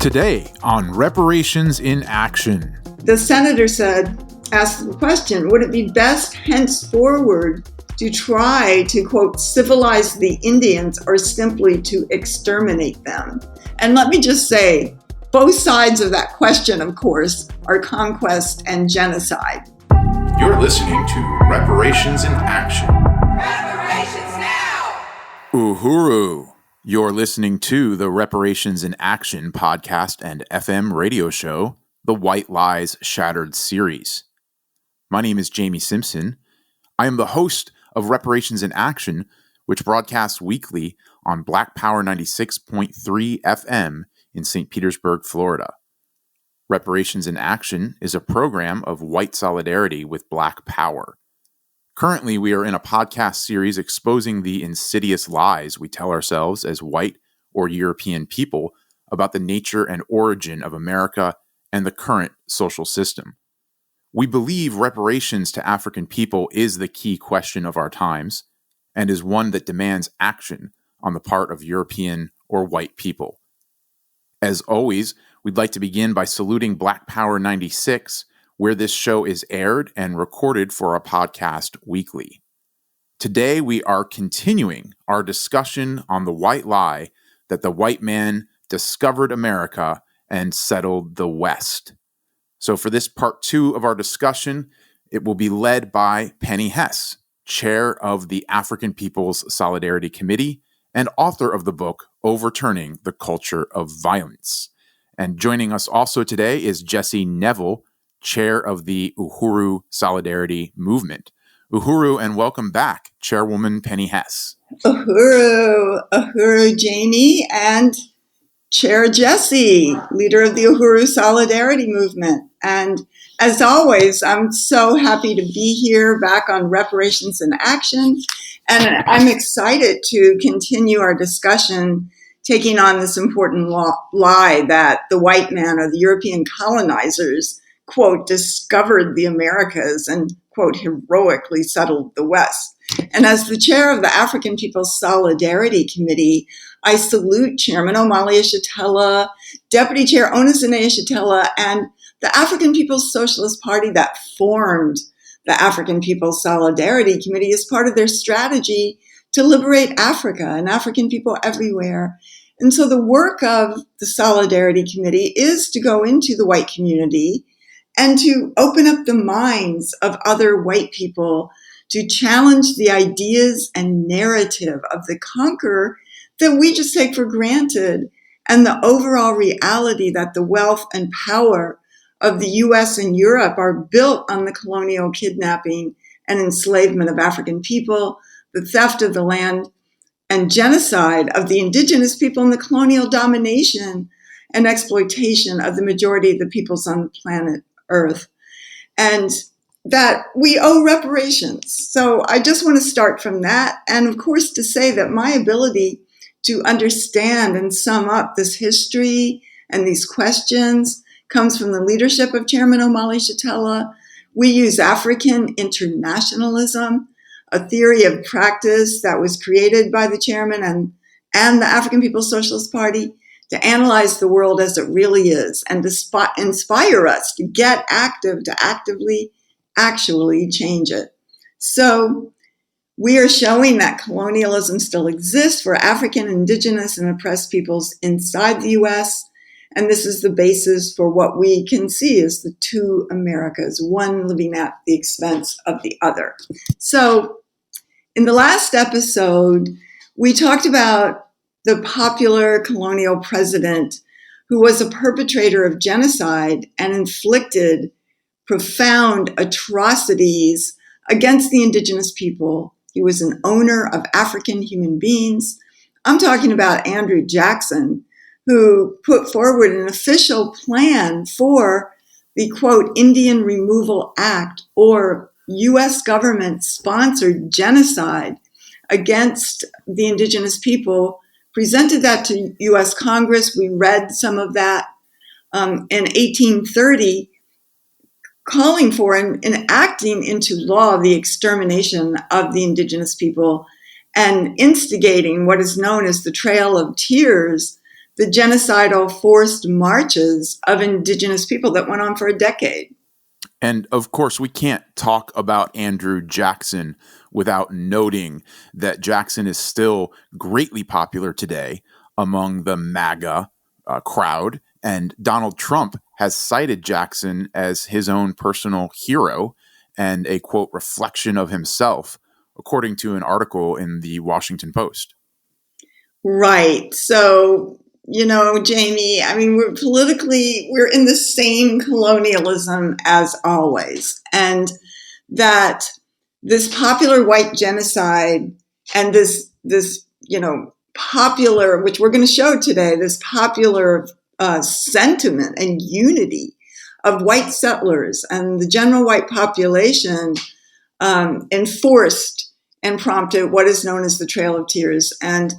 Today on Reparations in Action. The senator asked the question, would it be best henceforward to try to, quote, civilize the Indians or simply to exterminate them? And let me just say, both sides of that question, of course, are conquest and genocide. You're listening to Reparations in Action. Reparations now! Uhuru. You're listening to the Reparations in Action podcast and FM radio show, the White Lies Shattered series. My name is Jamie Simpson. I am the host of Reparations in Action, which broadcasts weekly on Black Power 96.3 FM in St. Petersburg, Florida. Reparations in Action is a program of white solidarity with Black Power. Currently, we are in a podcast series exposing the insidious lies we tell ourselves as white or European people about the nature and origin of America and the current social system. We believe reparations to African people is the key question of our times and is one that demands action on the part of European or white people. As always, we'd like to begin by saluting Black Power 96, where this show is aired and recorded for a podcast weekly. Today, we are continuing our discussion on the white lie that the white man discovered America and settled the West. So for this part 2 of our discussion, it will be led by Penny Hess, chair of the African People's Solidarity Committee and author of the book, Overturning the Culture of Violence. And joining us also today is Jesse Nevel, chair of the Uhuru Solidarity Movement. Uhuru, and welcome back, Chairwoman Penny Hess. Uhuru, Jamie, and Chair Jesse, leader of the Uhuru Solidarity Movement. And as always, I'm so happy to be here back on Reparations in Action. And I'm excited to continue our discussion taking on this important lie that the white man or the European colonizers, quote, discovered the Americas and, quote, heroically settled the West. And as the chair of the African People's Solidarity Committee, I salute Chairman Omali Yeshitela, Deputy Chair Onasene Yeshitela, and the African People's Socialist Party that formed the African People's Solidarity Committee as part of their strategy to liberate Africa and African people everywhere. And so the work of the Solidarity Committee is to go into the white community and to open up the minds of other white people to challenge the ideas and narrative of the conqueror that we just take for granted, and the overall reality that the wealth and power of the U.S. and Europe are built on the colonial kidnapping and enslavement of African people, the theft of the land, and genocide of the indigenous people, and the colonial domination and exploitation of the majority of the peoples on the planet Earth, and that we owe reparations. So I just want to start from that, and of course to say that my ability to understand and sum up this history and these questions comes from the leadership of Chairman Omali Yeshitela. We use African internationalism, a theory of practice that was created by the chairman and the African People's Socialist Party to analyze the world as it really is and to inspire us to get active, to actively actually change it. So we are showing that colonialism still exists for African, indigenous, and oppressed peoples inside the U.S., and this is the basis for what we can see as the two Americas, one living at the expense of the other. So in the last episode, we talked about the popular colonial president who was a perpetrator of genocide and inflicted profound atrocities against the indigenous people. He was an owner of African human beings. I'm talking about Andrew Jackson, who put forward an official plan for the, quote, Indian Removal Act, or U.S. government-sponsored genocide against the indigenous people, presented that to U.S. Congress. We read some of that in 1830, calling for and enacting into law the extermination of the indigenous people and instigating what is known as the Trail of Tears, the genocidal forced marches of Indigenous people that went on for a decade. And of course, we can't talk about Andrew Jackson without noting that Jackson is still greatly popular today among the MAGA crowd. And Donald Trump has cited Jackson as his own personal hero and a, quote, reflection of himself, according to an article in the Washington Post. Right. So, Jamie, I mean, we're in the same colonialism as always. And that this popular white genocide and this popular, which we're going to show today, this popular sentiment and unity of white settlers and the general white population enforced and prompted what is known as the Trail of Tears. And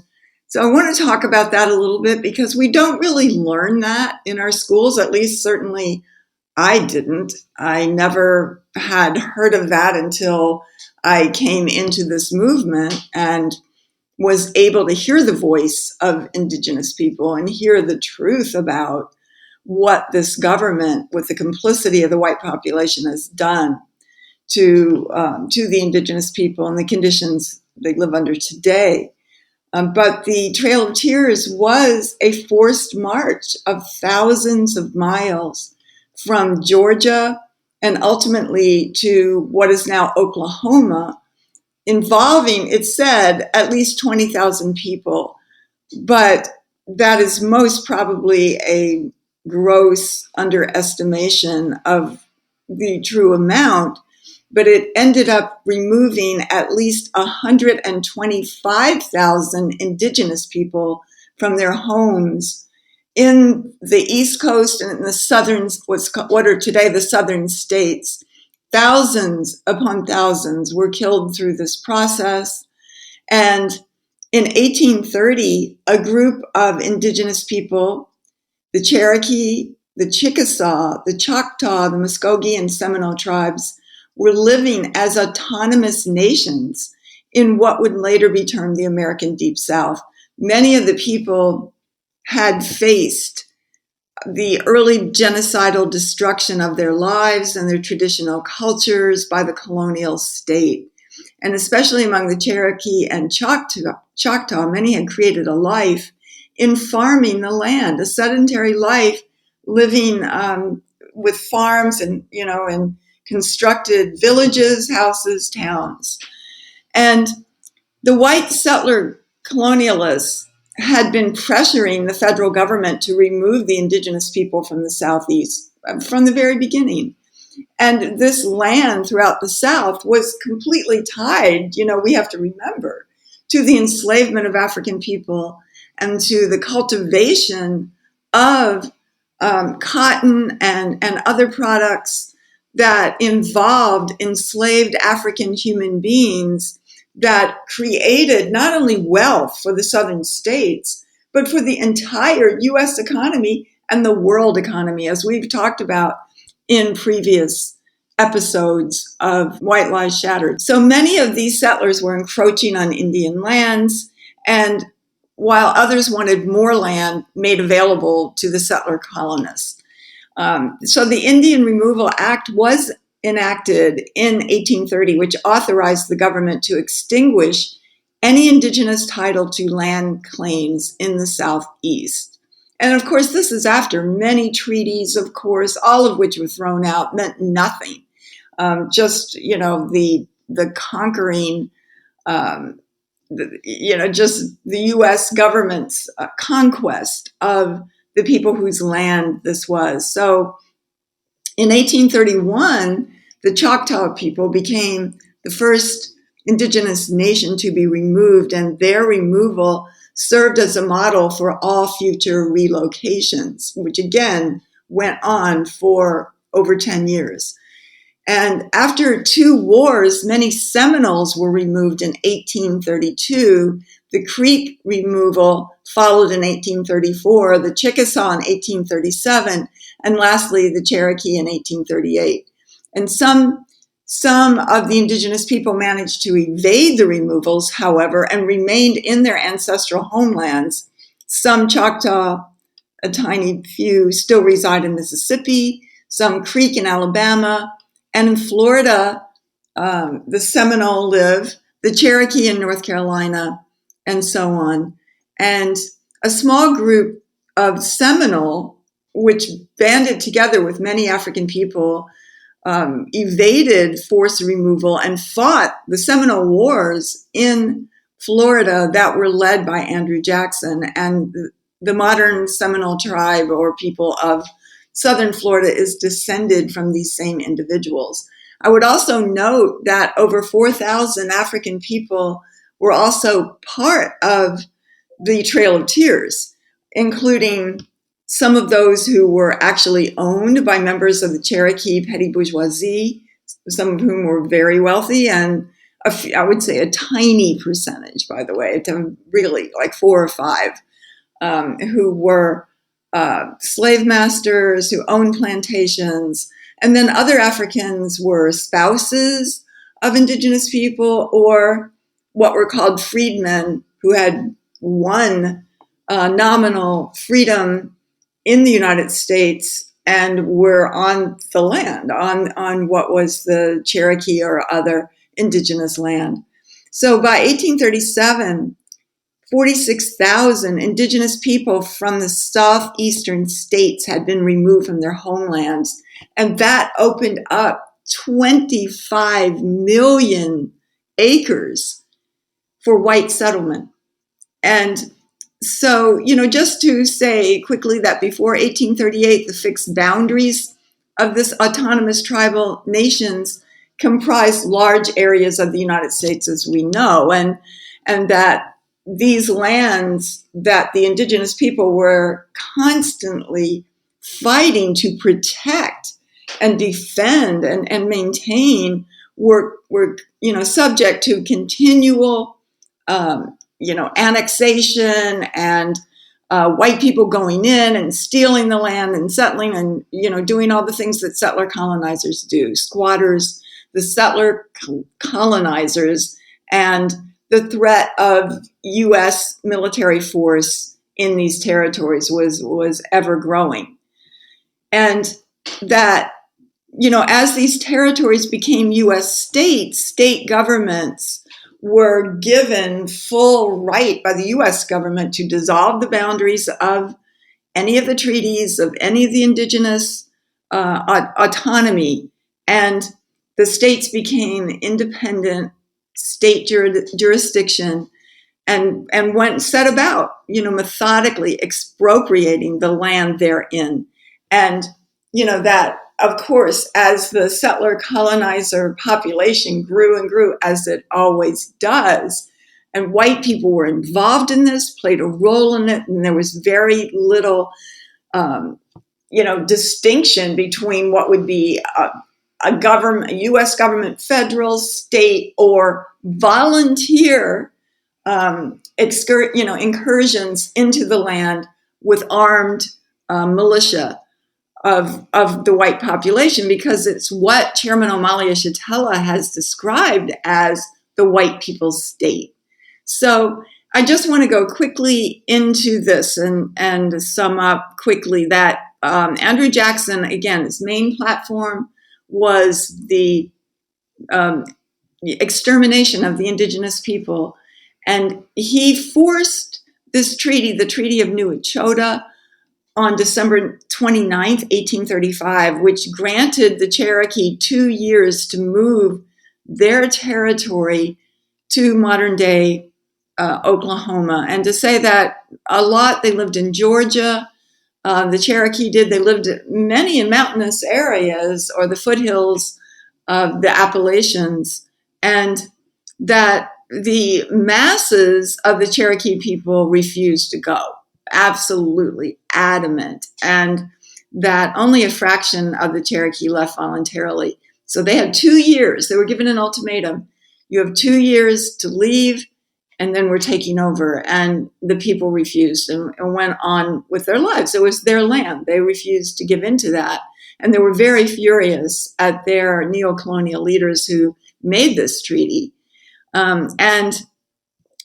so I want to talk about that a little bit because we don't really learn that in our schools, at least certainly I didn't. I never had heard of that until I came into this movement and was able to hear the voice of Indigenous people and hear the truth about what this government, with the complicity of the white population, has done to the Indigenous people and the conditions they live under today. But the Trail of Tears was a forced march of thousands of miles from Georgia and ultimately to what is now Oklahoma, involving, it said, at least 20,000 people. But that is most probably a gross underestimation of the true amount. But it ended up removing at least 125,000 Indigenous people from their homes in the East Coast and in the southern, what are today the southern states. Thousands upon thousands were killed through this process. And in 1830, a group of Indigenous people, the Cherokee, the Chickasaw, the Choctaw, the Muskogee, and Seminole tribes, were living as autonomous nations in what would later be termed the American Deep South. Many of the people had faced the early genocidal destruction of their lives and their traditional cultures by the colonial state. And especially among the Cherokee and Choctaw, many had created a life in farming the land, a sedentary life, living with farms and constructed villages, houses, towns. And the white settler colonialists had been pressuring the federal government to remove the Indigenous people from the Southeast from the very beginning. And this land throughout the South was completely tied, we have to remember, to the enslavement of African people and to the cultivation of cotton and other products that involved enslaved African human beings that created not only wealth for the southern states, but for the entire U.S. economy and the world economy, as we've talked about in previous episodes of White Lies Shattered. So many of these settlers were encroaching on Indian lands, and while others wanted more land made available to the settler colonists. So the Indian Removal Act was enacted in 1830, which authorized the government to extinguish any Indigenous title to land claims in the Southeast. And of course, this is after many treaties, of course, all of which were thrown out, meant nothing. Just the conquering, just the U.S. government's conquest of the people whose land this was. So in 1831, the Choctaw people became the first Indigenous nation to be removed, and their removal served as a model for all future relocations, which again went on for over 10 years. And after 2 wars, many Seminoles were removed in 1832. The Creek removal followed in 1834, the Chickasaw in 1837, and lastly, the Cherokee in 1838. And some of the Indigenous people managed to evade the removals, however, and remained in their ancestral homelands Some Choctaw, a tiny few, still reside in Mississippi, some Creek in Alabama, and in Florida, the Seminole live, the Cherokee in North Carolina, and so on. And a small group of Seminole, which banded together with many African people, evaded forced removal and fought the Seminole Wars in Florida that were led by Andrew Jackson. And the modern Seminole tribe or people of Southern Florida is descended from these same individuals. I would also note that over 4,000 African people were also part of the Trail of Tears, including some of those who were actually owned by members of the Cherokee petty bourgeoisie, some of whom were very wealthy, and I would say a tiny percentage, by the way, really like 4 or 5, who were slave masters, who owned plantations. And then other Africans were spouses of indigenous people or what were called freedmen who had won nominal freedom in the United States and were on the land, on what was the Cherokee or other indigenous land. So by 1837, 46,000 indigenous people from the southeastern states had been removed from their homelands. And that opened up 25 million acres for white settlement. And so, just to say quickly that before 1838, the fixed boundaries of this autonomous tribal nations comprised large areas of the United States, as we know, and that these lands that the indigenous people were constantly fighting to protect and defend and maintain were subject to continual annexation and white people going in and stealing the land and settling and doing all the things that settler colonizers do, squatters, the settler colonizers, and the threat of U.S. military force in these territories was ever growing. And that, as these territories became U.S. states, state governments were given full right by the U.S. government to dissolve the boundaries of any of the treaties, of any of the indigenous autonomy. And the states became independent state jurisdiction and set about, methodically expropriating the land therein. And, that, of course, as the settler colonizer population grew and grew, as it always does, and white people were involved in this, played a role in it, and there was very little, distinction between what would be a government, a U.S. government, federal, state, or volunteer incursions into the land with armed militia of the white population, because it's what Chairman Amalia Shatella has described as the white people's state. So I just want to go quickly into this and sum up quickly that Andrew Jackson, again, his main platform was the extermination of the indigenous people. And he forced this treaty, the Treaty of New Echota, on December 29th, 1835, which granted the Cherokee 2 years to move their territory to modern-day Oklahoma. And to say that a lot, they lived in Georgia, the Cherokee did, they lived many in mountainous areas or the foothills of the Appalachians, and that the masses of the Cherokee people refused to go, absolutely adamant, and that only a fraction of the Cherokee left voluntarily. So they had 2 years. They were given an ultimatum. You have 2 years to leave, and then we're taking over. And the people refused and went on with their lives. It was their land. They refused to give in to that. And they were very furious at their neo-colonial leaders who made this treaty. And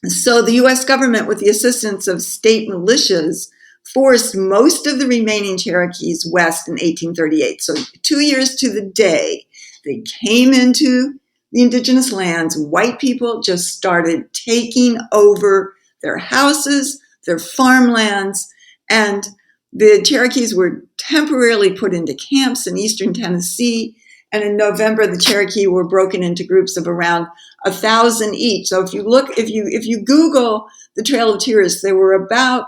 So the U.S. government, with the assistance of state militias, forced most of the remaining Cherokees west in 1838. So 2 years to the day, they came into the indigenous lands. White people just started taking over their houses, their farmlands, and the Cherokees were temporarily put into camps in eastern Tennessee. And in November, the Cherokee were broken into groups of around 1,000 each. So if you Google the Trail of Tears, there were about,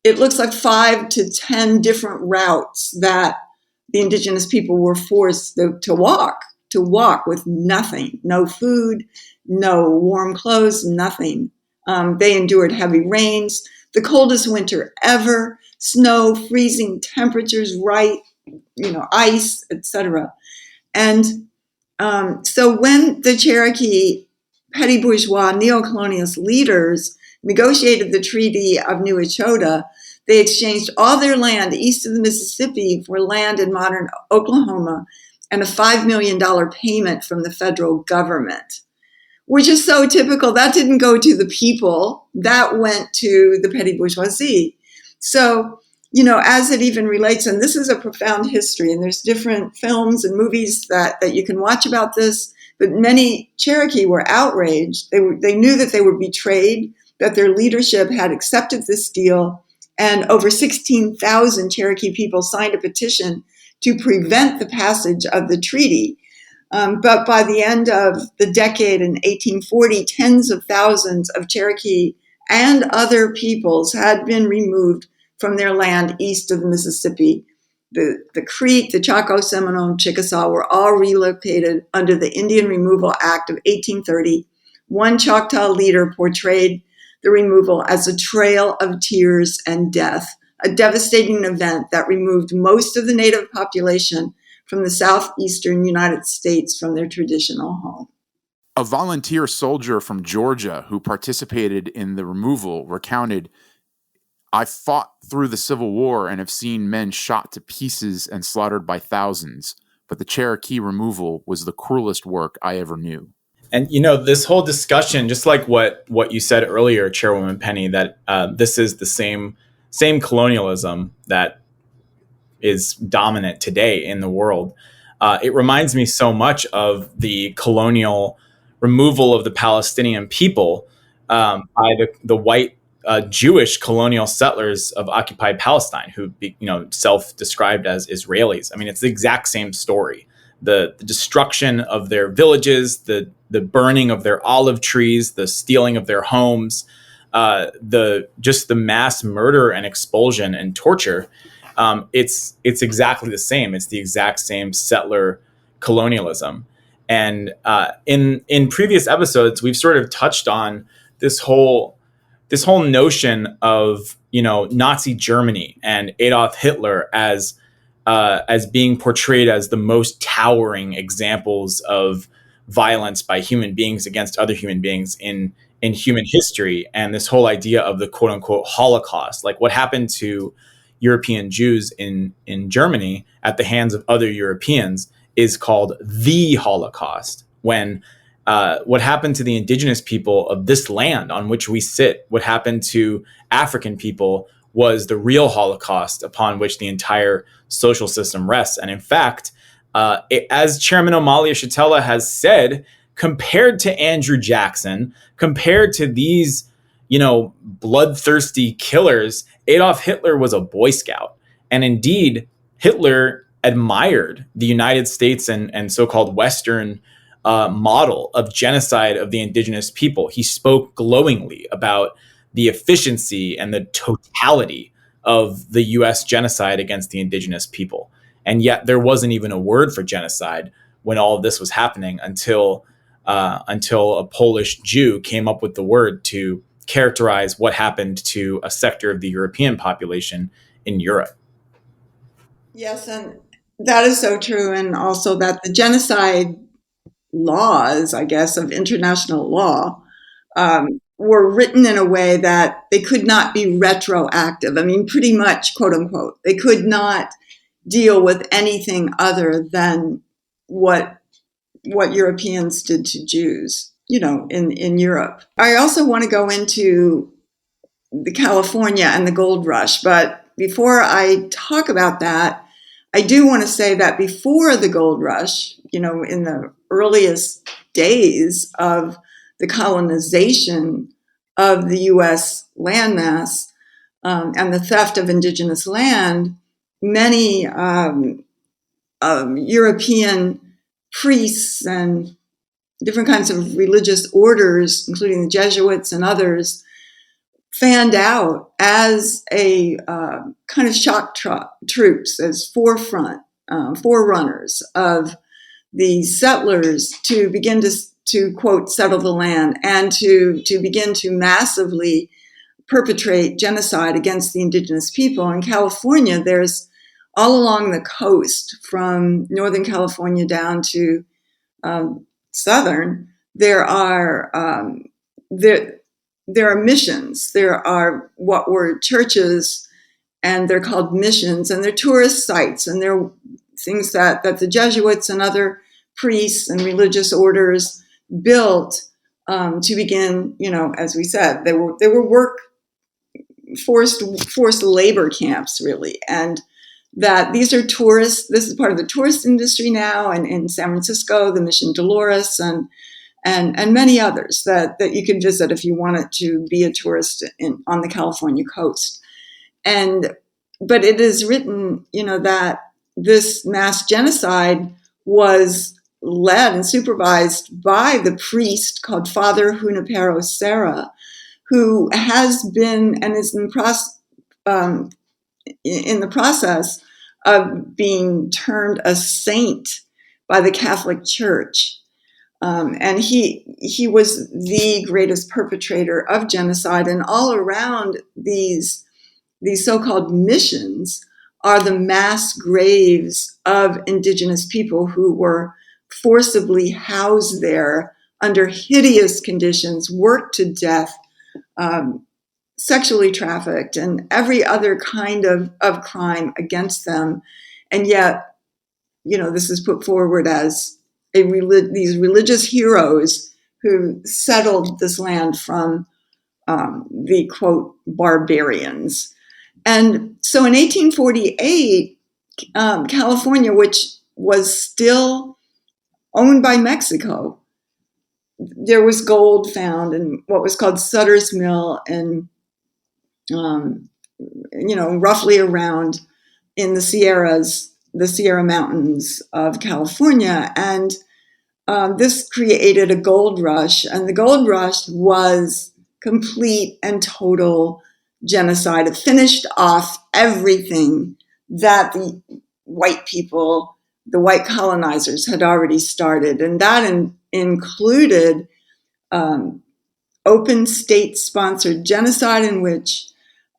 it looks like 5 to 10 different routes that the indigenous people were forced to walk with nothing, no food, no warm clothes, nothing. They endured heavy rains, the coldest winter ever, snow, freezing temperatures, ice, etc. And so when the Cherokee petty bourgeois neocolonialist leaders negotiated the Treaty of New Echota, they exchanged all their land east of the Mississippi for land in modern Oklahoma and a $5 million payment from the federal government, which is so typical. That didn't go to the people, that went to the petty bourgeoisie. So, as it even relates, and this is a profound history, and there's different films and movies that you can watch about this, but many Cherokee were outraged. They knew that they were betrayed, that their leadership had accepted this deal, and over 16,000 Cherokee people signed a petition to prevent the passage of the treaty. But by the end of the decade in 1840, tens of thousands of Cherokee and other peoples had been removed from their land east of the Mississippi. The Creek, the Chaco, Seminole, and Chickasaw were all relocated under the Indian Removal Act of 1830. One Choctaw leader portrayed the removal as a trail of tears and death, a devastating event that removed most of the native population from the southeastern United States from their traditional home. A volunteer soldier from Georgia who participated in the removal recounted, "I fought through the Civil War and have seen men shot to pieces and slaughtered by thousands, but the Cherokee removal was the cruelest work I ever knew." And, this whole discussion, just like what you said earlier, Chairwoman Penny, that this is the same colonialism that is dominant today in the world. It reminds me so much of the colonial removal of the Palestinian people by the white Jewish colonial settlers of occupied Palestine, who self-described as Israelis. I mean, it's the exact same story. The destruction of their villages, the burning of their olive trees, the stealing of their homes, the mass murder and expulsion and torture. It's exactly the same. It's the exact same settler colonialism. And in previous episodes, we've sort of touched on this whole notion of Nazi Germany and Adolf Hitler as being portrayed as the most towering examples of violence by human beings against other human beings in human history, and this whole idea of the quote unquote Holocaust, like what happened to European Jews in Germany at the hands of other Europeans is called the Holocaust. When what happened to the indigenous people of this land on which we sit, what happened to African people, was the real Holocaust upon which the entire social system rests. And in fact, as Chairman Amalia Shatella has said, compared to Andrew Jackson, compared to these, bloodthirsty killers, Adolf Hitler was a Boy Scout. And indeed, Hitler admired the United States and so-called Western model of genocide of the indigenous people. He spoke glowingly about the efficiency and the totality of the U.S. genocide against the indigenous people. And yet there wasn't even a word for genocide when all of this was happening until a Polish Jew came up with the word to characterize what happened to a sector of the European population in Europe. Yes, and that is so true. And also that the genocide laws, I guess, of international law were written in a way that they could not be retroactive. I mean, pretty much, quote unquote, they could not deal with anything other than what Europeans did to Jews. in Europe. I also want to go into the California and the gold rush, but before I talk about that, I do want to say that before the gold rush, in the earliest days of the colonization of the U.S. landmass and the theft of indigenous land, many European priests and different kinds of religious orders, including the Jesuits and others, fanned out as a kind of shock troops, as forerunners of the settlers to begin to quote, settle the land and to begin to massively perpetrate genocide against the indigenous people. In California, there's all along the coast, from Northern California down to Southern, there are missions. There are what were churches, and they're called missions, and they're tourist sites, and they're things that the Jesuits and other priests and religious orders built to begin. As we said, they were forced labor camps, really, and that these are tourists. This is part of the tourist industry now, and in San Francisco, the Mission Dolores and many others that you can visit if you wanted to be a tourist on the California coast. But it is written, that this mass genocide was led and supervised by the priest called Father Junipero Serra, who has been and is in the process of being termed a saint by the Catholic Church. And he was the greatest perpetrator of genocide. And all around these so-called missions are the mass graves of indigenous people who were forcibly housed there under hideous conditions, worked to death, sexually trafficked, and every other kind of crime against them. And yet, this is put forward as these religious heroes who settled this land from the, quote, barbarians. And so in 1848, California, which was still owned by Mexico, there was gold found in what was called Sutter's Mill in, roughly around in the Sierra Mountains of California. And this created a gold rush. And the gold rush was complete and total genocide. It finished off everything that the white people, the white colonizers, had already started. And that included open state-sponsored genocide in which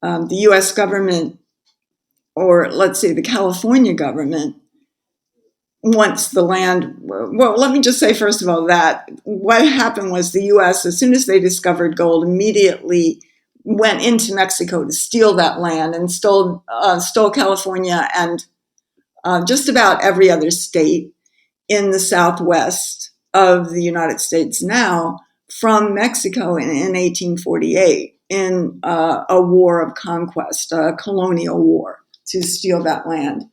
the U.S. government, or let's say the California government, wants the land. Well, let me just say, first of all, that what happened was the U.S., as soon as they discovered gold, immediately went into Mexico to steal that land and stole California and just about every other state in the southwest of the United States now from Mexico in 1848 in a war of conquest, a colonial war to steal that land.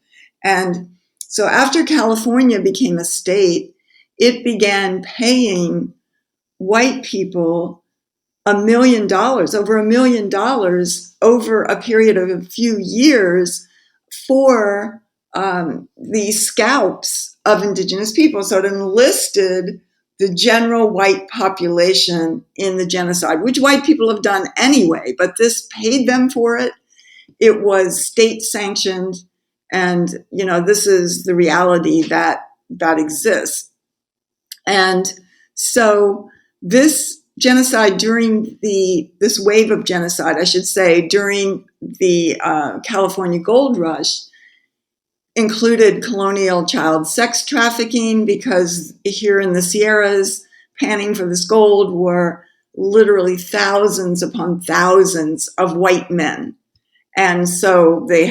And so after California became a state, it began paying white people over $1 million over a period of a few years for the scalps of indigenous people. So it enlisted the general white population in the genocide, which white people have done anyway, but this paid them for it. It was state sanctioned. And, this is the reality that exists. And so this genocide this wave of genocide, I should say, during the California gold rush included colonial child sex trafficking, because here in the Sierras, panning for this gold were literally thousands upon thousands of white men. And so they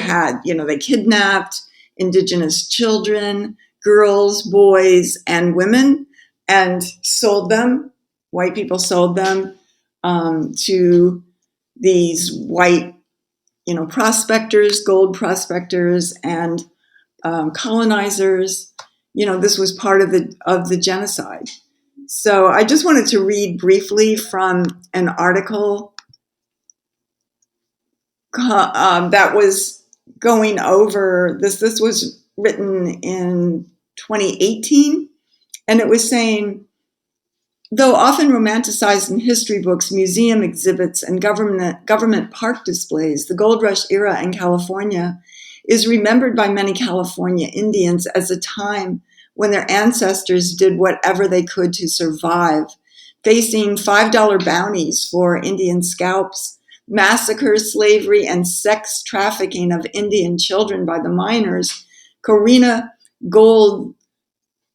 kidnapped indigenous children, girls, boys, and women, and sold them White people sold them to these white, prospectors, gold prospectors, and colonizers. This was part of the genocide. So I just wanted to read briefly from an article that was going over this. This was written in 2018, and it was saying, though often romanticized in history books, museum exhibits, and government park displays, the gold rush era in California is remembered by many California Indians as a time when their ancestors did whatever they could to survive, facing $5 bounties for Indian scalps, massacres, slavery, and sex trafficking of Indian children by the miners. Corina Gold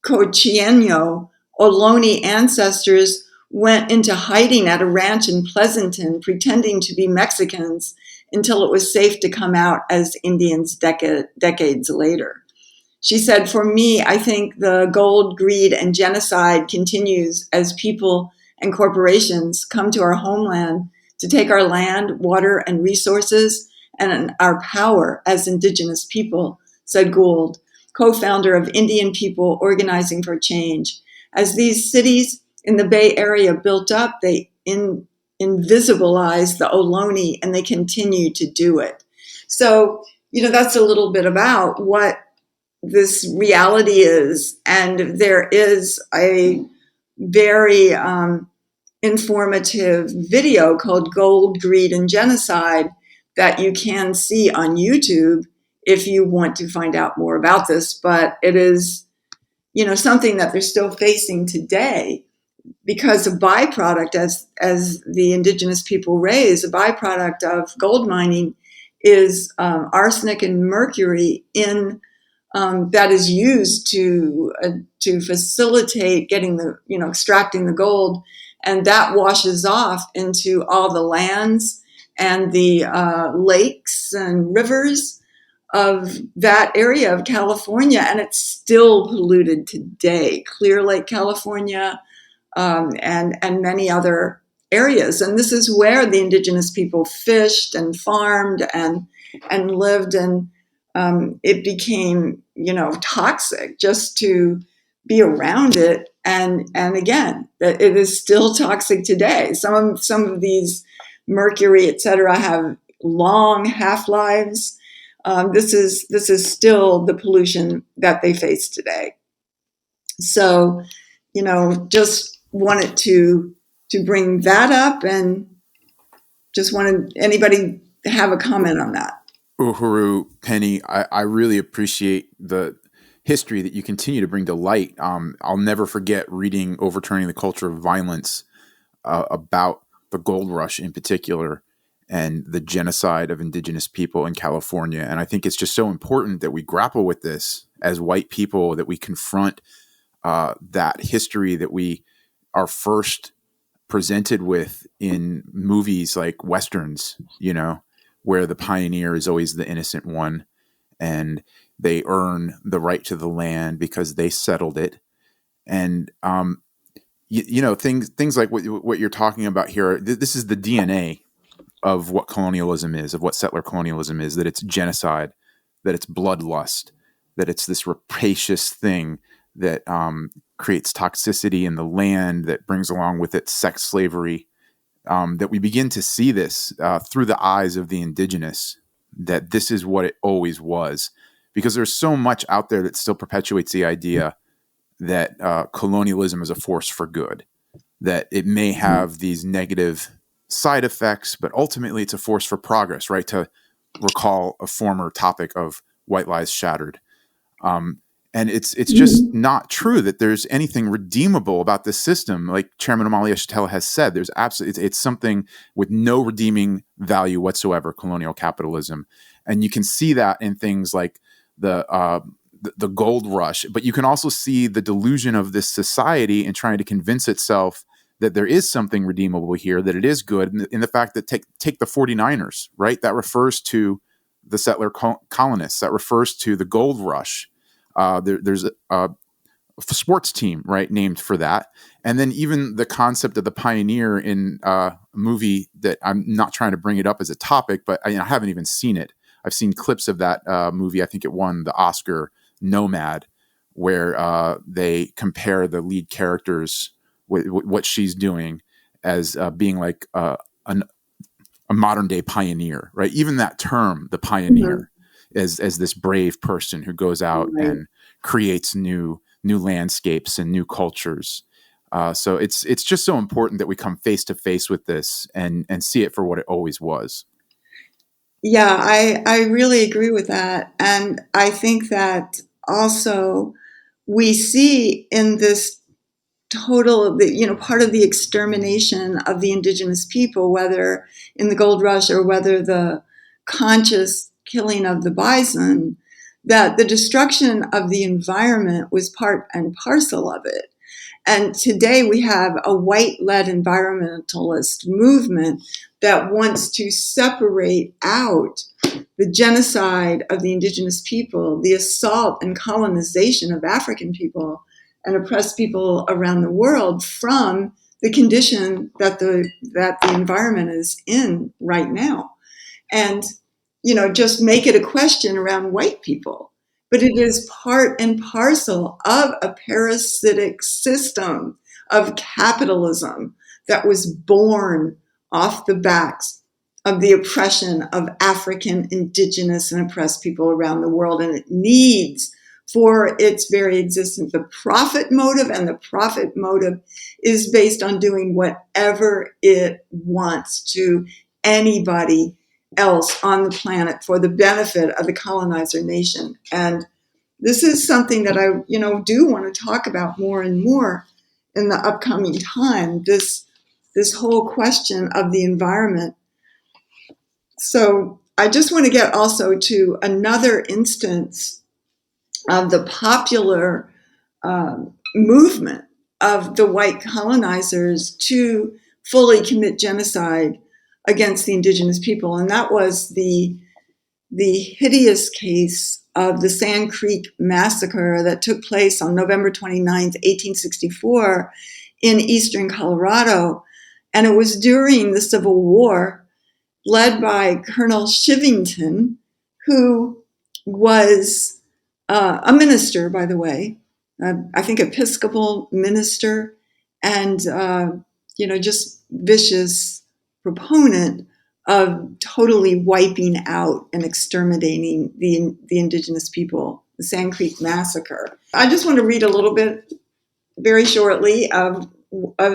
Cochieno Ohlone ancestors went into hiding at a ranch in Pleasanton, pretending to be Mexicans until it was safe to come out as Indians decades later. She said, "For me, I think the gold, greed, and genocide continues as people and corporations come to our homeland to take our land, water, and resources, and our power as Indigenous people," said Gould, co-founder of Indian People Organizing for Change. As these cities in the Bay Area built up, they invisibilized the Ohlone, and they continue to do it. So, that's a little bit about what this reality is. And there is a very informative video called Gold, Greed, and Genocide that you can see on YouTube if you want to find out more about this. But it is, something that they're still facing today, because a byproduct, as the Indigenous people raise, a byproduct of gold mining is arsenic and mercury in that is used to facilitate getting extracting the gold, and that washes off into all the lands and the lakes and rivers of that area of California, and it's still polluted today. Clear Lake, California, and many other areas, and this is where the Indigenous people fished and farmed and lived, and it became toxic just to be around it, and again, that it is still toxic today. Some of these mercury, etc., have long half-lives. This is still the pollution that they face today. So, just wanted to bring that up, and just wanted anybody to have a comment on that. Uhuru, Penny, I really appreciate the history that you continue to bring to light. I'll never forget reading Overturning the Culture of Violence about the gold rush in particular and the genocide of Indigenous people in California. And I think it's just so important that we grapple with this as white people, that we confront that history that we are first presented with in movies like Westerns, where the pioneer is always the innocent one, and they earn the right to the land because they settled it. And, things like what you're talking about here, this is the DNA of what colonialism is, of what settler colonialism is, that it's genocide, that it's bloodlust, that it's this rapacious thing that creates toxicity in the land, that brings along with it sex slavery, that we begin to see this through the eyes of the Indigenous, that this is what it always was. Because there's so much out there that still perpetuates the idea that colonialism is a force for good, that it may have these negative side effects, but ultimately it's a force for progress, right? To recall a former topic of White Lies Shattered. And it's just not true that there's anything redeemable about this system. Like Chairman Amalia Shatella has said, there's absolutely, it's something with no redeeming value whatsoever, colonial capitalism. And you can see that in things like the gold rush, but you can also see the delusion of this society in trying to convince itself that there is something redeemable here, that it is good, in the fact that take the 49ers, right? That refers to the settler colonists, that refers to the gold rush. There's sports team, right, named for that. And then even the concept of the pioneer in a movie that I'm not trying to bring it up as a topic, but I haven't even seen it. I've seen clips of that movie. I think it won the Oscar, Nomad, where they compare the lead characters with what she's doing as being like a modern day pioneer, right? Even that term, the pioneer, as this brave person who goes out and creates new landscapes and new cultures. So it's just so important that we come face to face with this and see it for what it always was. Yeah, I really agree with that. And I think that also we see in this total, part of the extermination of the indigenous people, whether in the gold rush or whether the conscious killing of the bison, that the destruction of the environment was part and parcel of it. And today we have a white-led environmentalist movement that wants to separate out the genocide of the indigenous people, the assault and colonization of African people and oppressed people around the world from the condition that the environment is in right now. And, just make it a question around white people. But it is part and parcel of a parasitic system of capitalism that was born off the backs of the oppression of African, indigenous, and oppressed people around the world. And it needs, for its very existence, the profit motive, and the profit motive is based on doing whatever it wants to anybody else on the planet for the benefit of the colonizer nation. And this is something that I, do want to talk about more and more in the upcoming time, this whole question of the environment. So I just want to get also to another instance of the popular movement of the white colonizers to fully commit genocide against the indigenous people. And that was the hideous case of the Sand Creek Massacre that took place on November 29th, 1864 in eastern Colorado. And it was during the Civil War, led by Colonel Shivington, who was a minister, by the way, I think Episcopal minister, and, just vicious proponent of totally wiping out and exterminating the indigenous people, the Sand Creek Massacre. I just want to read a little bit, very shortly, of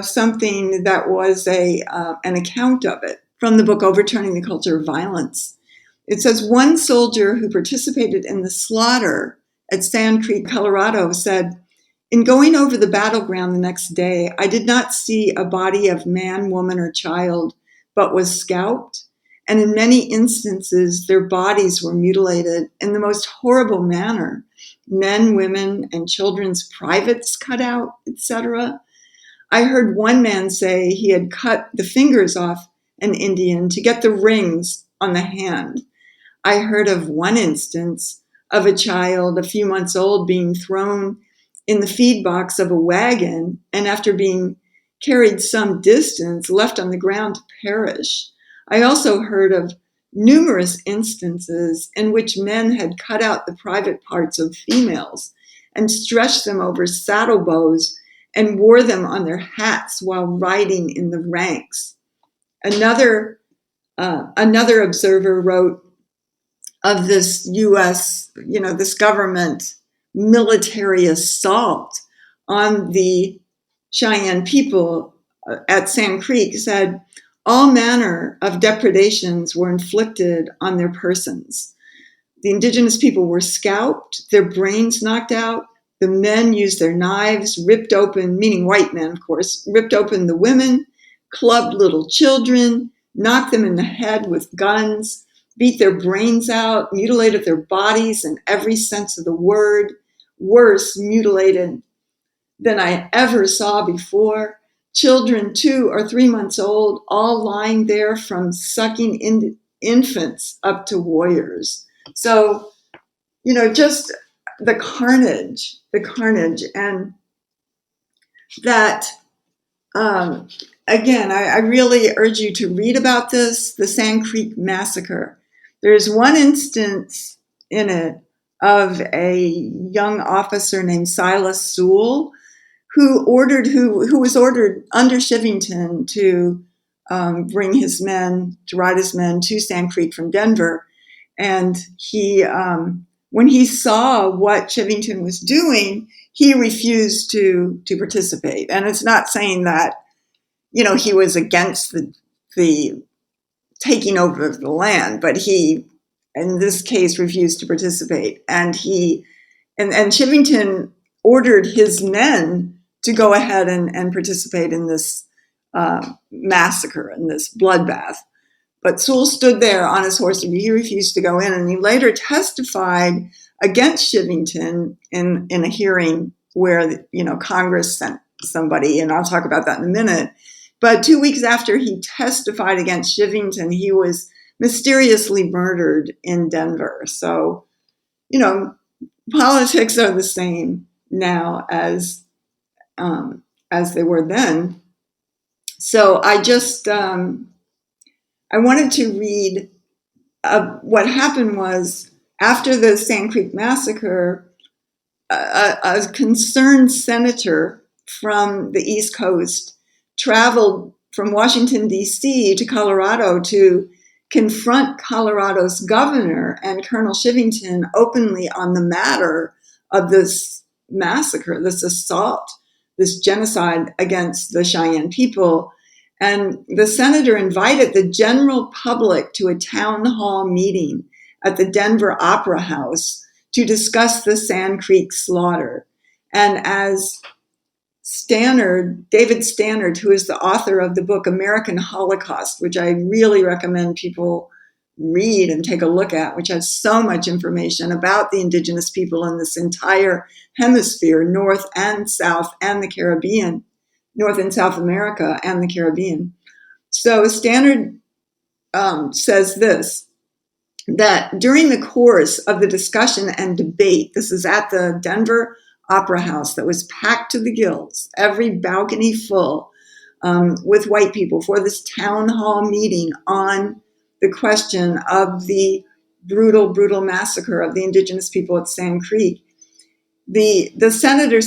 something that was an account of it from the book Overturning the Culture of Violence. It says, one soldier who participated in the slaughter at Sand Creek, Colorado, said, in going over the battleground the next day, I did not see a body of man, woman, or child, but was scalped. And in many instances, their bodies were mutilated in the most horrible manner. Men, women, and children's privates cut out, etc. I heard one man say he had cut the fingers off an Indian to get the rings on the hand. I heard of one instance of a child a few months old being thrown in the feed box of a wagon and after being carried some distance, left on the ground to perish. I also heard of numerous instances in which men had cut out the private parts of females and stretched them over saddle bows and wore them on their hats while riding in the ranks. Another observer wrote of this U.S., this government military assault on the Cheyenne people at Sand Creek, said, all manner of depredations were inflicted on their persons. The indigenous people were scalped, their brains knocked out, the men used their knives, ripped open, meaning white men, of course, ripped open the women, clubbed little children, knocked them in the head with guns, beat their brains out, mutilated their bodies in every sense of the word, worse, mutilated than I ever saw before. Children 2 or 3 months old, all lying there from sucking infants up to warriors. So, just the carnage, and that, again, I really urge you to read about this, the Sand Creek Massacre. There's one instance in it of a young officer named Silas Sewell who was ordered under Chivington to ride his men to Sand Creek from Denver. And he, when he saw what Chivington was doing, he refused to participate. And it's not saying that, he was against the taking over of the land, but he, in this case, refused to participate. And Chivington ordered his men to go ahead and participate in this massacre, in this bloodbath. But Sewell stood there on his horse and he refused to go in. And he later testified against Chivington in a hearing where, Congress sent somebody, and I'll talk about that in a minute. But 2 weeks after he testified against Chivington, he was mysteriously murdered in Denver. So, politics are the same now as they were then. So I just I wanted to read what happened was, after the Sand Creek Massacre, a concerned senator from the East Coast traveled from Washington, D.C. to Colorado to confront Colorado's governor and Colonel Chivington openly on the matter of this massacre, this assault, this genocide against the Cheyenne people. And the senator invited the general public to a town hall meeting at the Denver Opera House to discuss the Sand Creek slaughter. And as David Stannard, who is the author of the book American Holocaust, which I really recommend people read and take a look at, which has so much information about the indigenous people in this entire hemisphere, North and South and the Caribbean, North and South America and the Caribbean. So Stannard says this, that during the course of the discussion and debate, this is at the Denver Opera House that was packed to the gills, every balcony full with white people for this town hall meeting on the question of the brutal massacre of the indigenous people at Sand Creek. The senator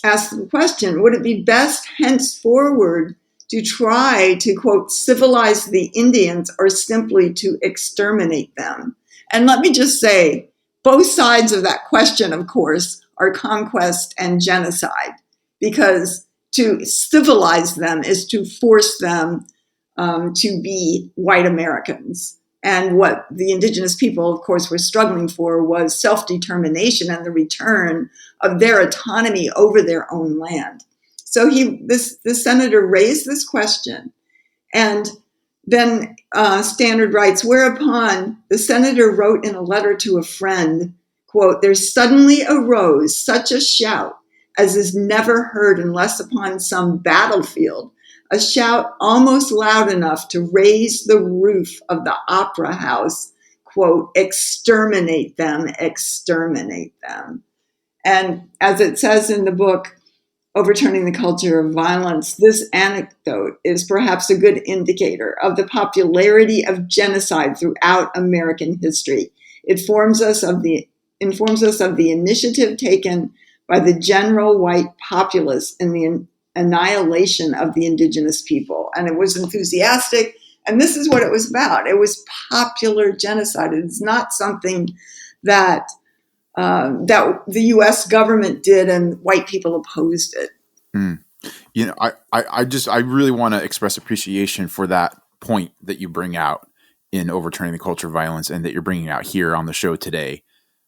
asked the question, would it be best henceforward to try to, quote, civilize the Indians or simply to exterminate them? And let me just say, both sides of that question, of course, are conquest and genocide, because to civilize them is to force them to be white Americans. And what the indigenous people, of course, were struggling for was self-determination and the return of their autonomy over their own land. So the senator raised this question, and then Stannard writes, whereupon the senator wrote in a letter to a friend, quote, there suddenly arose such a shout as is never heard unless upon some battlefield, a shout almost loud enough to raise the roof of the opera house, quote, exterminate them, exterminate them. And as it says in the book, Overturning the Culture of Violence, this anecdote is perhaps a good indicator of the popularity of genocide throughout American history. It informs us of the initiative taken by the general white populace in the annihilation of the indigenous people. And it was enthusiastic. And this is what it was about. It was popular genocide. It's not something that the U.S. government did and white people opposed it. Mm. I really want to express appreciation for that point that you bring out in Overturning the Culture of Violence and that you're bringing out here on the show today,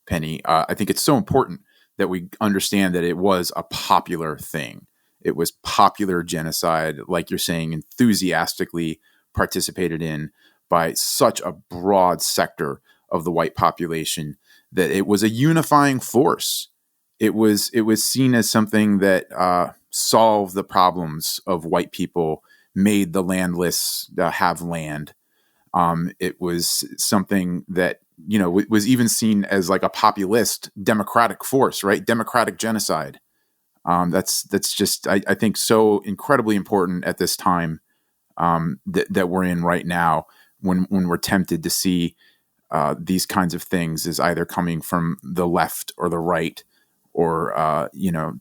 Penny. I think it's so important that we understand that it was a popular thing. It was popular genocide, like you're saying, enthusiastically participated in by such a broad sector of the white population that it was a unifying force. It was seen as something that solved the problems of white people, made the landless have land. It was something that was even seen as like a populist democratic force, right? Democratic genocide. That's just, I think, so incredibly important at this time that we're in right now, when we're tempted to see these kinds of things as either coming from the left or the right, or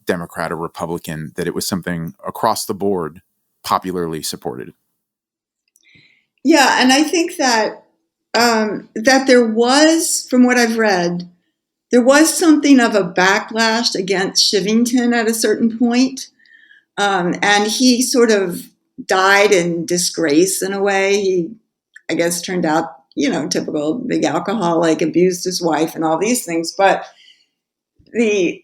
Democrat or Republican, that it was something across the board popularly supported. Yeah, and I think that that there was, from what I've read, there was something of a backlash against Shivington at a certain point. And he sort of died in disgrace in a way. He, I guess, turned out, typical big alcoholic, abused his wife and all these things. But the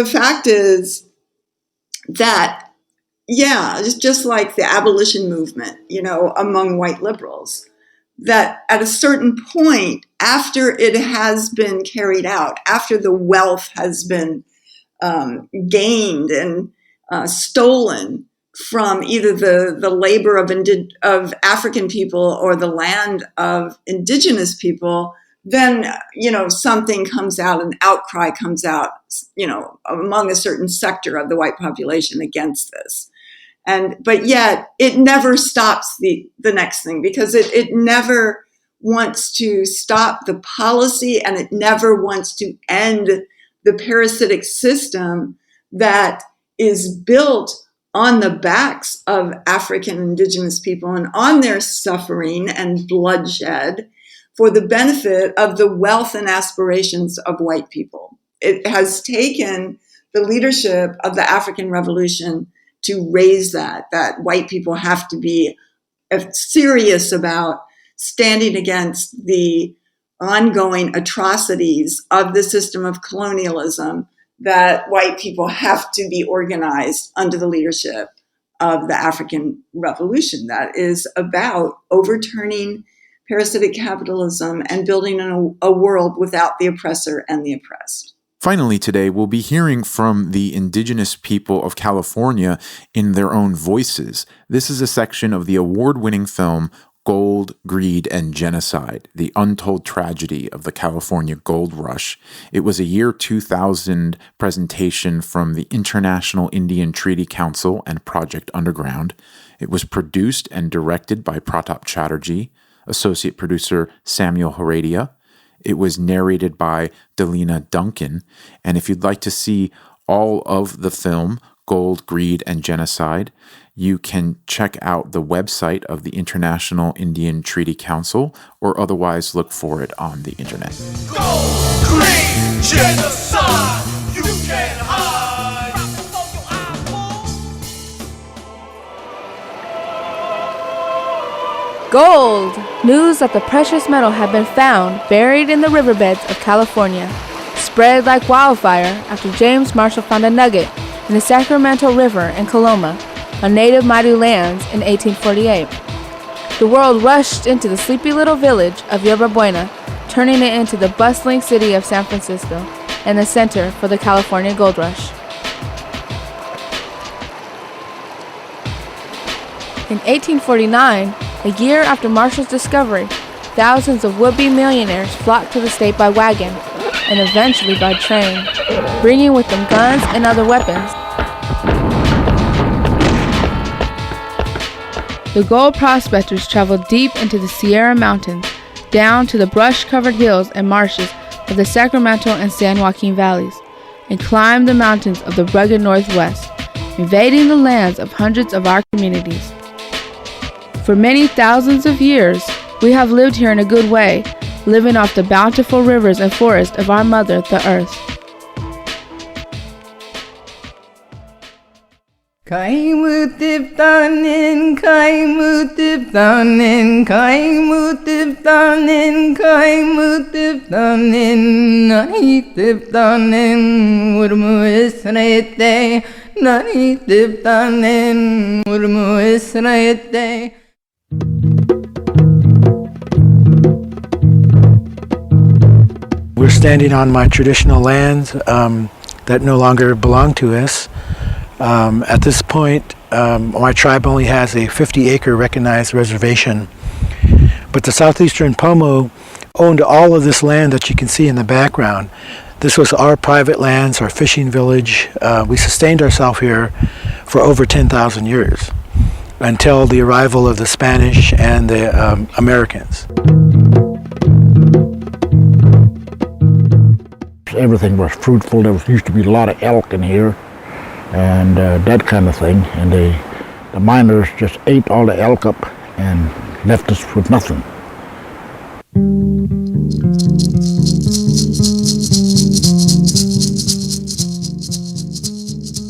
fact is that, it's just like the abolition movement, among white liberals, that at a certain point, after it has been carried out, after the wealth has been gained and stolen from either the labor of African people or the land of indigenous people, then, something comes out, an outcry comes out, among a certain sector of the white population against this. But yet it never stops the next thing, because it never wants to stop the policy, and it never wants to end the parasitic system that is built on the backs of African indigenous people and on their suffering and bloodshed for the benefit of the wealth and aspirations of white people. It has taken the leadership of the African Revolution to raise that white people have to be serious about standing against the ongoing atrocities of the system of colonialism, that white people have to be organized under the leadership of the African Revolution that is about overturning parasitic capitalism and building a world without the oppressor and the oppressed. Finally, today, we'll be hearing from the indigenous people of California in their own voices. This is a section of the award-winning film Gold, Greed, and Genocide, the untold tragedy of the California gold rush. It was a year 2000 presentation from the International Indian Treaty Council and Project Underground. It was produced and directed by Pratap Chatterjee, associate producer Samuel Heredia. It was narrated by Delina Duncan. And if you'd like to see all of the film, Gold, Greed, and Genocide, you can check out the website of the International Indian Treaty Council, or otherwise look for it on the internet. Gold, greed, genocide, you can't hide. Gold! News that the precious metal had been found buried in the riverbeds of California spread like wildfire after James Marshall found a nugget in the Sacramento River in Coloma, on native Maidu lands in 1848. The world rushed into the sleepy little village of Yerba Buena, turning it into the bustling city of San Francisco and the center for the California Gold Rush. In 1849, a year after Marshall's discovery, thousands of would-be millionaires flocked to the state by wagon and eventually by train, bringing with them guns and other weapons. The gold prospectors traveled deep into the Sierra Mountains, down to the brush-covered hills and marshes of the Sacramento and San Joaquin valleys, and climbed the mountains of the rugged Northwest, invading the lands of hundreds of our communities. For many thousands of years, we have lived here in a good way, living off the bountiful rivers and forests of our mother, the earth. Kaimutiptanin, kaimutiptanin, kaimutiptanin, kaimutiptanin, naitiptanin, urmu israete, naitiptanin, urmu israete. We're standing on my traditional lands that no longer belong to us. At this point, my tribe only has a 50-acre recognized reservation, but the southeastern Pomo owned all of this land that you can see in the background. This was our private lands, our fishing village. We sustained ourselves here for over 10,000 years until the arrival of the Spanish and the Americans. Everything was fruitful. There used to be a lot of elk in here and that kind of thing. And the miners just ate all the elk up and left us with nothing.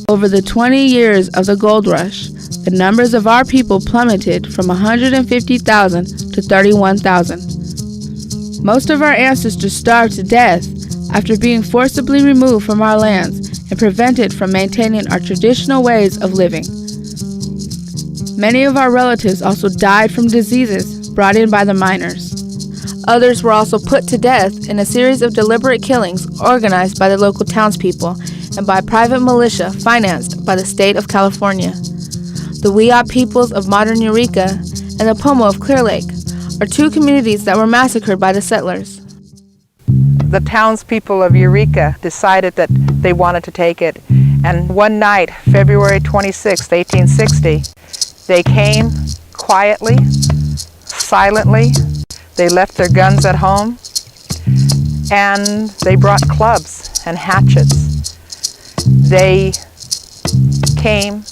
Over the 20 years of the gold rush, the numbers of our people plummeted from 150,000 to 31,000. Most of our ancestors starved to death after being forcibly removed from our lands and prevented from maintaining our traditional ways of living. Many of our relatives also died from diseases brought in by the miners. Others were also put to death in a series of deliberate killings organized by the local townspeople and by private militia financed by the state of California. The Wiyot peoples of modern Eureka and the Pomo of Clear Lake are two communities that were massacred by the settlers. The townspeople of Eureka decided that they wanted to take it, and one night, February 26, 1860, they came quietly, silently. They left their guns at home, and they brought clubs and hatchets. They came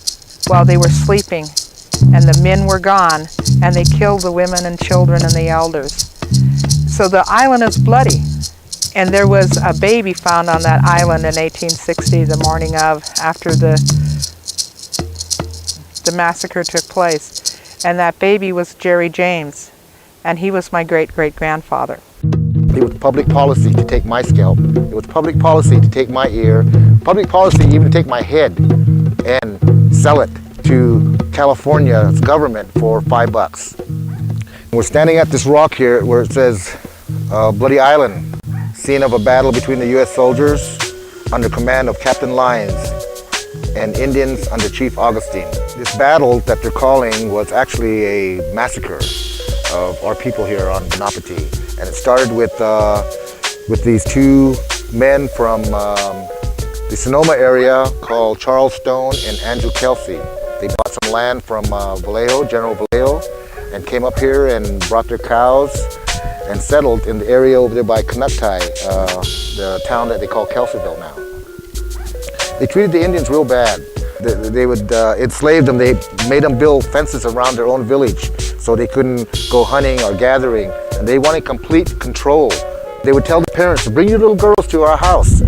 while they were sleeping, and the men were gone, and they killed the women and children and the elders. So the island is bloody, and there was a baby found on that island in 1860, the morning of, after the massacre took place. And that baby was Jerry James, and he was my great-great-grandfather. It was public policy to take my scalp. It was public policy to take my ear. Public policy even to take my head and sell it to California's government for $5. We're standing at this rock here where it says Bloody Island, scene of a battle between the U.S. soldiers under command of Captain Lyons and Indians under Chief Augustine. This battle that they're calling was actually a massacre of our people here on Benapati. And it started with these two men from the Sonoma area called Charles Stone and Andrew Kelsey. They bought some land from Vallejo, General Vallejo, and came up here and brought their cows and settled in the area over there by Canocti, the town that they call Kelseyville now. They treated the Indians real bad. They would enslave them. They made them build fences around their own village so they couldn't go hunting or gathering. And they wanted complete control. They would tell the parents to bring your little girls to our house,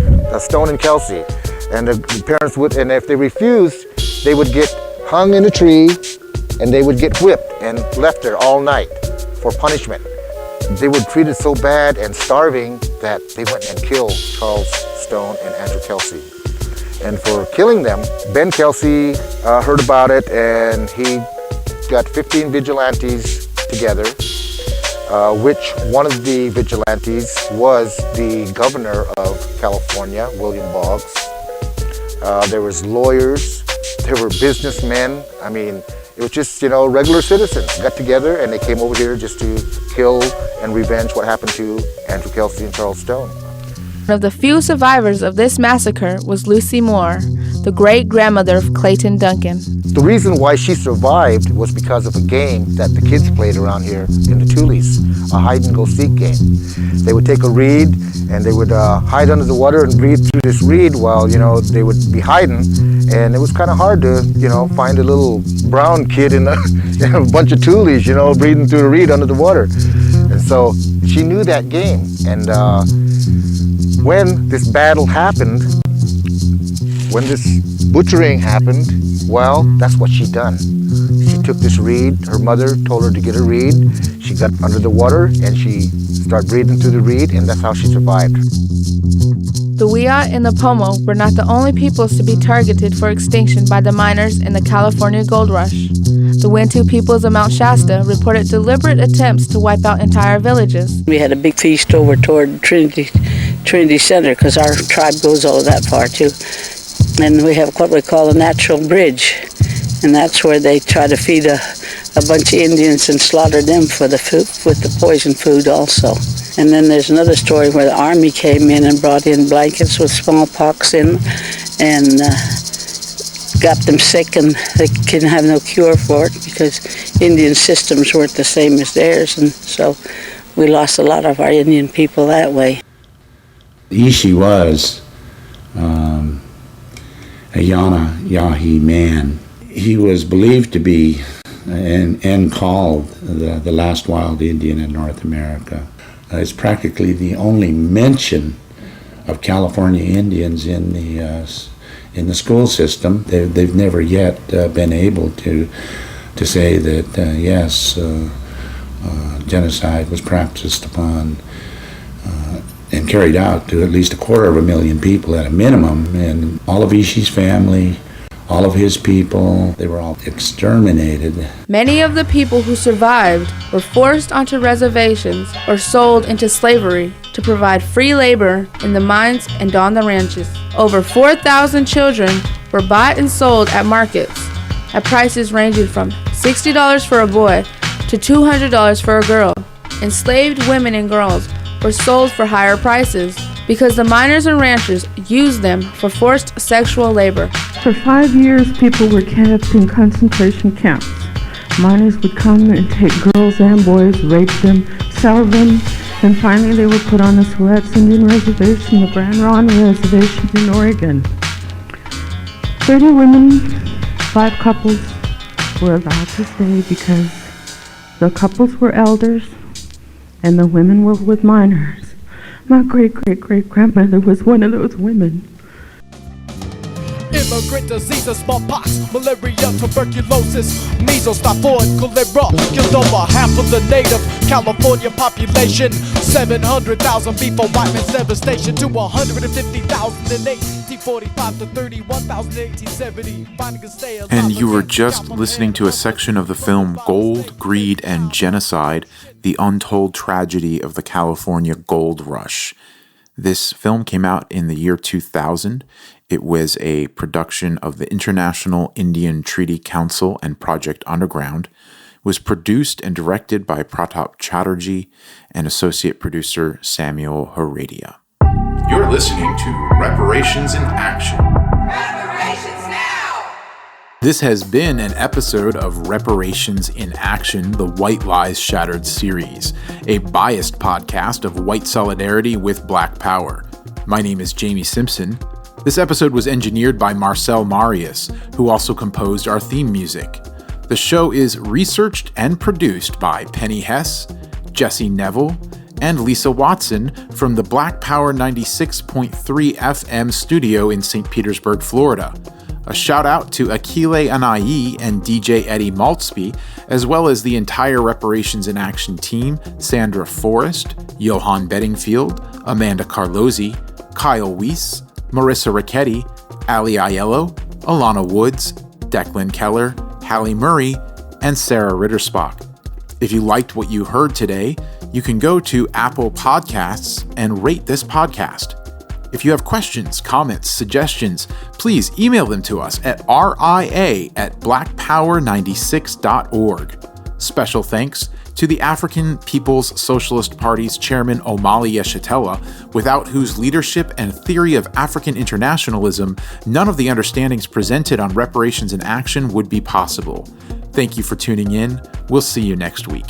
Stone and Kelsey. And the parents would, and if they refused, they would get hung in a tree and they would get whipped and left there all night for punishment. They were treated so bad and starving that they went and killed Charles Stone and Andrew Kelsey. And for killing them, Ben Kelsey heard about it, and he got 15 vigilantes together, which one of the vigilantes was the governor of California, William Boggs. There was lawyers, there were businessmen. I mean, it was just, regular citizens got together and they came over here just to kill and revenge what happened to Andrew Kelsey and Charles Stone. One of the few survivors of this massacre was Lucy Moore, the great-grandmother of Clayton Duncan. The reason why she survived was because of a game that the kids played around here in the Tulies, a hide-and-go-seek game. They would take a reed and they would hide under the water and breathe through this reed while, they would be hiding. And it was kind of hard to, find a little brown kid in a bunch of Tulies, breathing through the reed under the water. And so she knew that game. And when this battle happened, when this butchering happened, well, that's what she done. She took this reed. Her mother told her to get a reed. She got under the water and she started breathing through the reed, and that's how she survived. The Wiyot and the Pomo were not the only peoples to be targeted for extinction by the miners in the California gold rush. The Wintu peoples of Mount Shasta reported deliberate attempts to wipe out entire villages. We had a big feast over toward Trinity Center, because our tribe goes over that far too. And we have what we call a natural bridge, and that's where they try to feed a bunch of Indians and slaughter them for the food, with the poison food also. And then there's another story where the army came in and brought in blankets with smallpox in and got them sick, and they couldn't have no cure for it because Indian systems weren't the same as theirs, and so we lost a lot of our Indian people that way. Ishi was a Yana Yahi man. He was believed to be and called the last wild Indian in North America. It's practically the only mention of California Indians in the school system. They've never yet been able to say that yes, genocide was practiced upon and carried out to at least 250,000 people at a minimum, and all of Ishi's family, all of his people, they were all exterminated. Many of the people who survived were forced onto reservations or sold into slavery to provide free labor in the mines and on the ranches. Over 4,000 children were bought and sold at markets at prices ranging from $60 for a boy to $200 for a girl. Enslaved women and girls were sold for higher prices because the miners and ranchers used them for forced sexual labor. For 5 years, people were kept in concentration camps. Miners would come and take girls and boys, rape them, sell them, and finally they were put on the Siletz Indian Reservation, the Grand Ronde Reservation in Oregon. 30 women, 5 couples were allowed to stay because the couples were elders and the women were with miners. My great-great-great-grandmother was one of those women. Immigrant diseases, smallpox, malaria, tuberculosis, measles, typhoid, cholera killed over half of the native California population. 700,000 before white man's devastation to 150,000 in 1845 to 31,000 in 1870. Finding a stay alive. And you were just listening to a section of the film Gold, Greed, and Genocide, the untold tragedy of the California gold rush. This film came out in the year 2000. It was a production of the International Indian Treaty Council and Project Underground. It was produced and directed by Pratap Chatterjee and associate producer Samuel Heredia. You're listening to Reparations in Action. Reparations now! This has been an episode of Reparations in Action, the White Lies Shattered series, a biased podcast of white solidarity with Black power. My name is Jamie Simpson. This episode was engineered by Marcel Marius, who also composed our theme music. The show is researched and produced by Penny Hess, Jesse Nevel, and Lisa Watson from the Black Power 96.3 FM studio in St. Petersburg, Florida. A shout out to Akile Anai and DJ Eddie Maltzby, as well as the entire Reparations in Action team, Sandra Forrest, Johan Bedingfield, Amanda Carlozzi, Kyle Weiss, Marissa Ricchetti, Ali Aiello, Alana Woods, Declan Keller, Hallie Murray, and Sarah Rittersbach. If you liked what you heard today, you can go to Apple Podcasts and rate this podcast. If you have questions, comments, suggestions, please email them to us at ria@blackpower96.org. Special thanks to the African People's Socialist Party's chairman Omali Yeshitela, without whose leadership and theory of African internationalism, none of the understandings presented on Reparations in Action would be possible. Thank you for tuning in. We'll see you next week.